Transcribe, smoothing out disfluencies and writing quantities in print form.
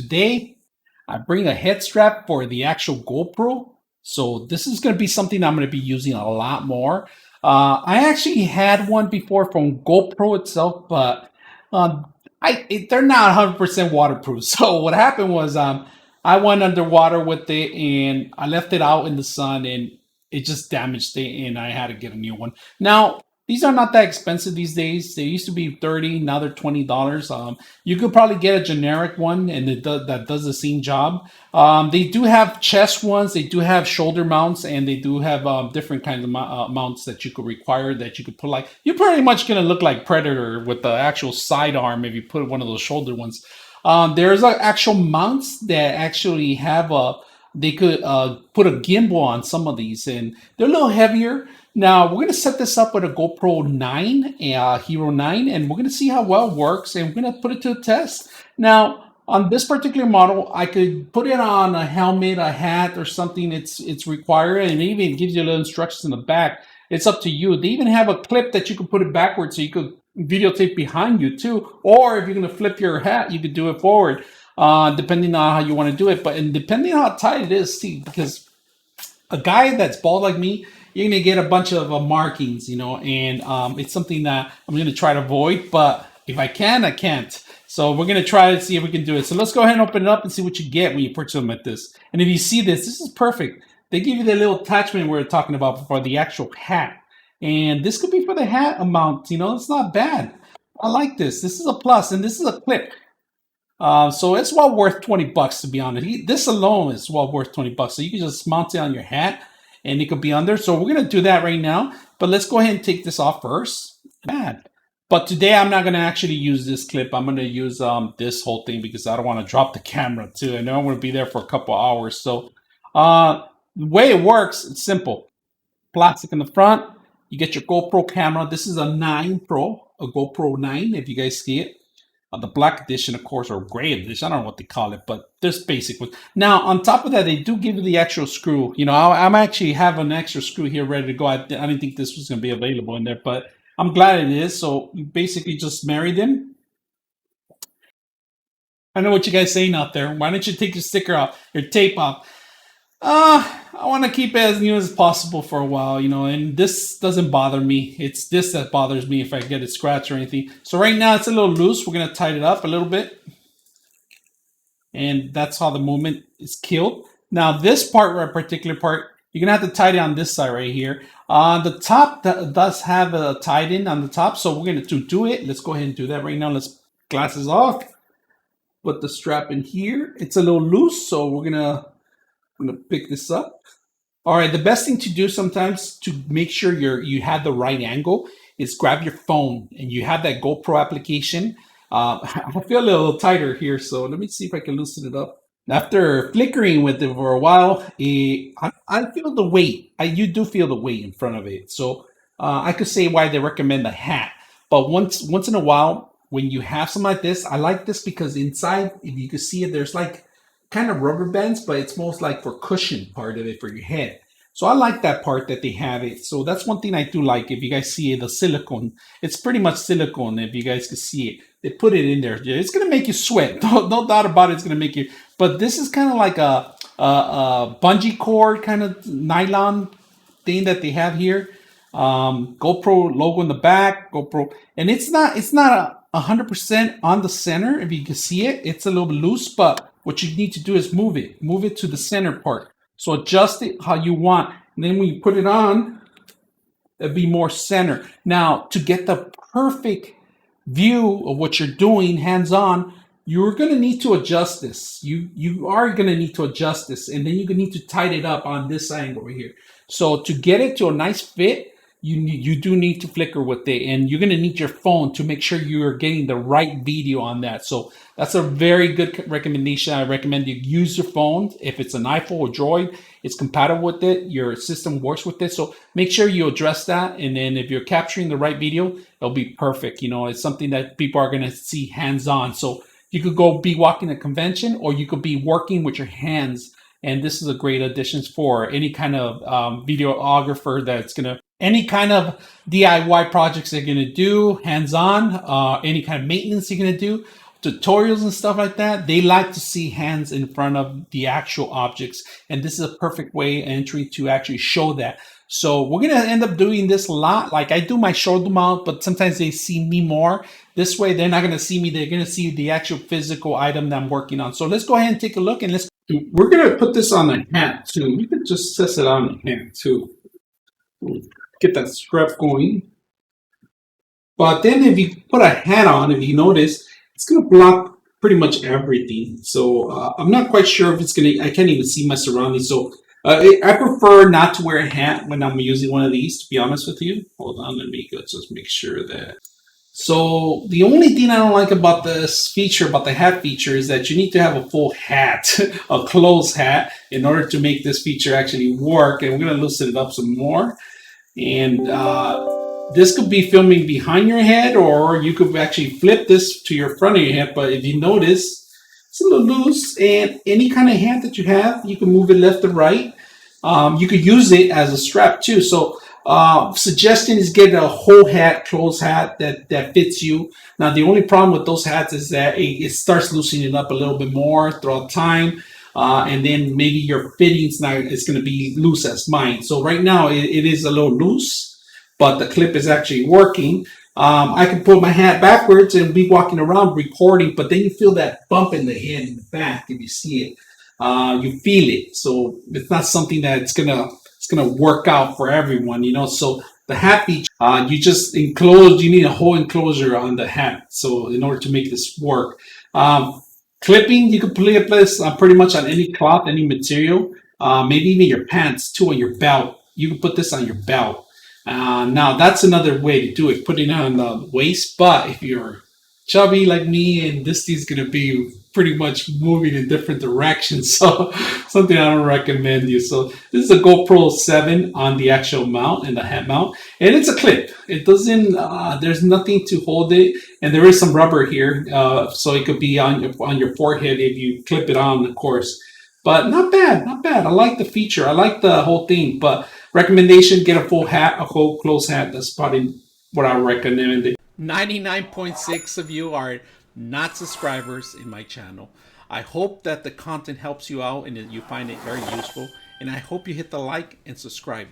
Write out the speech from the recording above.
Today, I bring a head strap for the actual GoPro. So this is going to be something I'm going to be using a lot more. I actually had one before from GoPro itself, but they're not 100% waterproof. So what happened was I went underwater with it and I left it out in the sun and it just damaged it and I had to get a new one. Now, these are not that expensive these days. They used to be 30, now they're $20. You could probably get a generic one and that does the same job. They do have chest ones, they do have shoulder mounts, and they do have different kinds of mounts that you could require that you could put. Like, you're pretty much going to look like Predator with the actual sidearm if you put one of those shoulder ones. There's actual mounts that actually have they could put a gimbal on some of these, and they're a little heavier. Now, we're going to set this up with a GoPro 9, Hero 9, and we're going to see how well it works, and we're going to put it to a test. Now, on this particular model, I could put it on a helmet, a hat, or something it's required, and it even gives you a little instructions in the back. It's up to you. They even have a clip that you can put it backwards so you could videotape behind you too, or if you're going to flip your hat, you could do it forward, depending on how you want to do it. But and depending on how tight it is, see, because a guy that's bald like me, you're going to get a bunch of markings, and it's something that I'm going to try to avoid, but if I can, I can't. So we're going to try to see if we can do it. So let's go ahead and open it up and see what you get when you purchase them like this. And if you see this is perfect. They give you the little attachment we were talking about for the actual hat. And this could be for the hat amount, it's not bad. I like this. This is a plus, and this is a clip. So it's well worth $20 to be honest. This alone is well worth $20. So you can just mount it on your hat and it could be under. So we're going to do that right now. But let's go ahead and take this off first. Bad. But today I'm not going to actually use this clip. I'm going to use this whole thing because I don't want to drop the camera too. I know I'm going to be there for a couple hours. So the way it works, it's simple. Plastic in the front. You get your GoPro camera. This is a 9 Pro, a GoPro 9 if you guys see it. The black edition, of course, or gray edition. I don't know what they call it, but this basic one. Now, on top of that, they do give you the actual screw. I'm actually have an extra screw here ready to go. I didn't think this was going to be available in there, but I'm glad it is. So you basically just marry them. I know what you guys saying out there. Why don't you take your sticker off, your tape off? I want to keep it as new as possible for a while, and this doesn't bother me. It's this that bothers me if I get it scratched or anything. So right now it's a little loose. We're going to tighten it up a little bit. And that's how the movement is killed. Now this part, or a particular part, you're going to have to tighten on this side right here. The top does have a tighten on the top. So we're going to do it. Let's go ahead and do that right now. Let's glasses off. Put the strap in here. It's a little loose, so I'm gonna pick this up. All right, the best thing to do sometimes to make sure you have the right angle is grab your phone and you have that GoPro application. I feel a little tighter here, so let me see if I can loosen it up. After flickering with it for a while, I feel the weight. You do feel the weight in front of it. So I could say why they recommend the hat. But once in a while, when you have something like this, I like this because inside, if you can see it, there's like kind of rubber bands, but it's most like for cushion part of it for your head. So I like that part that they have it. So that's one thing I do like. If you guys see it, the silicone, it's pretty much silicone. If you guys can see it, they put it in there. It's going to make you sweat. No doubt about it. It's going to make you, but this is kind of like a bungee cord kind of nylon thing that they have here. GoPro logo in the back, GoPro, and it's not 100% on the center. If you can see it, it's a little bit loose, but what you need to do is move it to the center part. So adjust it how you want. And then when you put it on, it'll be more center. Now, to get the perfect view of what you're doing hands-on, you're going to need to adjust this. You are going to need to adjust this, and then you're going to need to tighten it up on this angle right here. So to get it to a nice fit, you do need to flicker with it, and you're going to need your phone to make sure you're getting the right video on that. So that's a very good recommendation. I recommend you use your phone. If it's an iPhone or Droid, it's compatible with it. Your system works with it. So make sure you address that. And then if you're capturing the right video, it'll be perfect. It's something that people are going to see hands-on. So you could go be walking a convention, or you could be working with your hands. And this is a great addition for any kind of videographer that's going to, any kind of DIY projects they're going to do, hands-on, any kind of maintenance you're going to do. tutorials and stuff like that, they like to see hands in front of the actual objects. And this is a perfect way entry to actually show that. So we're going to end up doing this a lot. Like I do my shoulder mount, but sometimes they see me more. This way, they're not going to see me. They're going to see the actual physical item that I'm working on. So let's go ahead and take a look. And we're going to put this on the hat too. We could just test it on the hat too. Get that strap going. But then if you put a hat on, if you notice, it's going to block pretty much everything. So I'm not quite sure if it's going to, I can't even see my surroundings. So I prefer not to wear a hat when I'm using one of these, to be honest with you. Hold on, let me just make sure that. So the only thing I don't like about this feature, about the hat feature, is that you need to have a full hat, a closed hat, in order to make this feature actually work. And we're going to loosen it up some more. And this could be filming behind your head, or you could actually flip this to your front of your head. But if you notice, it's a little loose, and any kind of hat that you have, you can move it left or right. You could use it as a strap too. So suggestion is get a whole hat, closed hat that fits you. Now the only problem with those hats is that it starts loosening up a little bit more throughout time. And then maybe your fitting's not, it's going to be loose as mine. So right now it is a little loose, but the clip is actually working. I can put my hat backwards and be walking around recording, but then you feel that bump in the head in the back if you see it. You feel it. So it's not something that it's gonna work out for everyone, you know. So the hat feature, you just enclose, you need a whole enclosure on the hat. So in order to make this work. Clipping, you can clip this pretty much on any cloth, any material, maybe even your pants too, on your belt. You can put this on your belt. Now that's another way to do it, putting it on the waist. But if you're chubby like me, and this thing's gonna be pretty much moving in different directions, so something I don't recommend you. So this is a GoPro 7 on the actual mount and the hat mount, and it's a clip. It doesn't. There's nothing to hold it, and there is some rubber here, so it could be on your forehead if you clip it on, of course. But not bad, not bad. I like the feature. I like the whole thing. But recommendation: get a full hat, a whole closed hat. That's probably what I recommend. 99.6 of you are not subscribers in my channel. I hope that the content helps you out and that you find it very useful. And I hope you hit the like and subscribe.